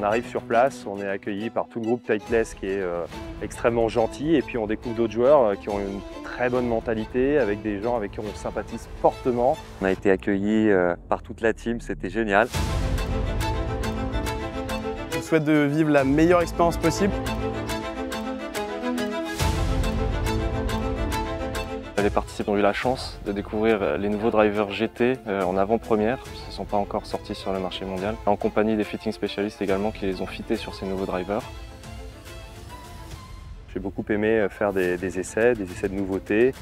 arrive sur place, on est accueilli par tout le groupe Titleist qui est extrêmement gentil, et puis on découvre d'autres joueurs qui ont une très bonne mentalité, avec des gens avec qui on sympathise fortement. On a été accueillis par toute la team, c'était génial. Je vous souhaite de vivre la meilleure expérience possible. Les participants ont eu la chance de découvrir les nouveaux drivers GT en avant-première, ils ne sont pas encore sortis sur le marché mondial, en compagnie des fitting spécialistes également qui les ont fittés sur ces nouveaux drivers. J'ai beaucoup aimé faire des essais de nouveautés,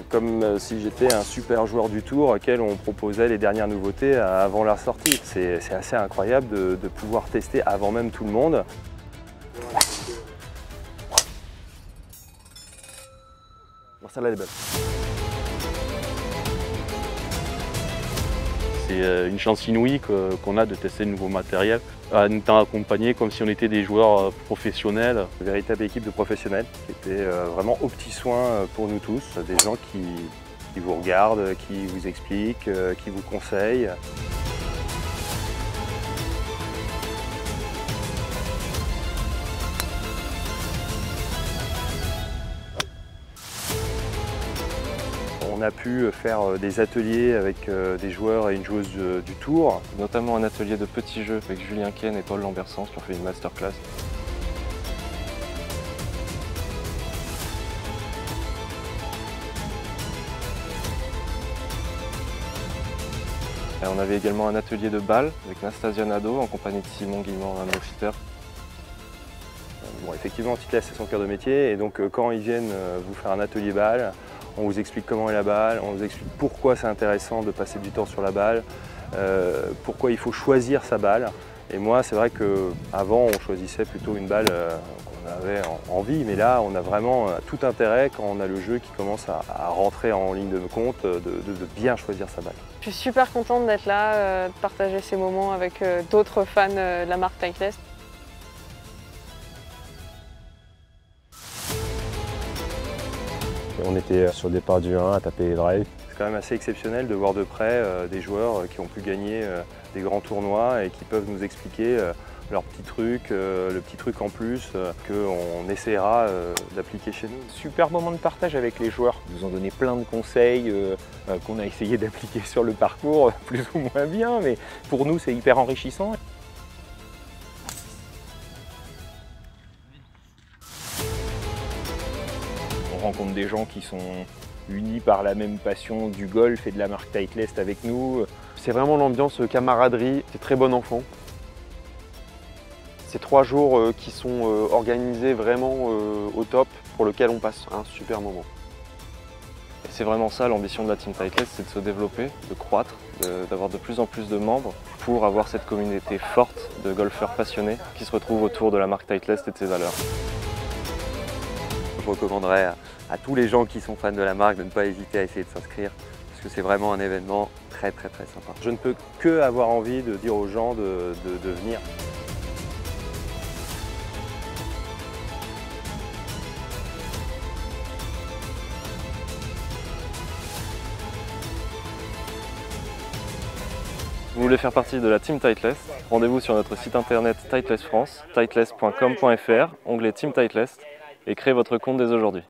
comme si j'étais un super joueur du tour auquel on proposait les dernières nouveautés avant leur sortie. C'est assez incroyable de pouvoir tester avant même tout le monde. Celle-là, elle est belle. C'est une chance inouïe qu'on a de tester de nouveaux matériels, en étant accompagnés comme si on était des joueurs professionnels. Une véritable équipe de professionnels qui était vraiment aux petits soins pour nous tous. Des gens qui vous regardent, qui vous expliquent, qui vous conseillent. On a pu faire des ateliers avec des joueurs et une joueuse du Tour. Notamment un atelier de petits jeux avec Julien Ken et Paul Lambersans qui ont fait une masterclass. Et on avait également un atelier de balle avec Nastasia Nadeau en compagnie de Simon Guillemont, un no-fitter. Bon, effectivement, Titleist c'est son cœur de métier, et donc quand ils viennent vous faire un atelier balle, on vous explique comment est la balle, on vous explique pourquoi c'est intéressant de passer du temps sur la balle, pourquoi il faut choisir sa balle. Et moi, c'est vrai qu'avant, on choisissait plutôt une balle qu'on avait envie, mais là, on a vraiment tout intérêt, quand on a le jeu qui commence à rentrer en ligne de compte, de bien choisir sa balle. Je suis super contente d'être là, de partager ces moments avec d'autres fans de la marque Titleist. On était sur le départ du 1 à taper les drives. C'est quand même assez exceptionnel de voir de près des joueurs qui ont pu gagner des grands tournois et qui peuvent nous expliquer leurs petits trucs, le petit truc en plus qu'on essaiera d'appliquer chez nous. Super moment de partage avec les joueurs. Ils nous ont donné plein de conseils qu'on a essayé d'appliquer sur le parcours, plus ou moins bien, mais pour nous c'est hyper enrichissant. On rencontre des gens qui sont unis par la même passion du golf et de la marque Titleist avec nous. C'est vraiment l'ambiance camaraderie, c'est très bon enfant. C'est 3 jours qui sont organisés vraiment au top, pour lequel on passe un super moment. Et c'est vraiment ça l'ambition de la Team Titleist, c'est de se développer, de croître, d'avoir de plus en plus de membres pour avoir cette communauté forte de golfeurs passionnés qui se retrouvent autour de la marque Titleist et de ses valeurs. Je recommanderais à tous les gens qui sont fans de la marque de ne pas hésiter à essayer de s'inscrire, parce que c'est vraiment un événement très sympa. Je ne peux que avoir envie de dire aux gens de venir. Vous voulez faire partie de la Team Titleist? Rendez-vous sur notre site internet Titleist France, titleist.com.fr, onglet Team Titleist, et créez votre compte dès aujourd'hui.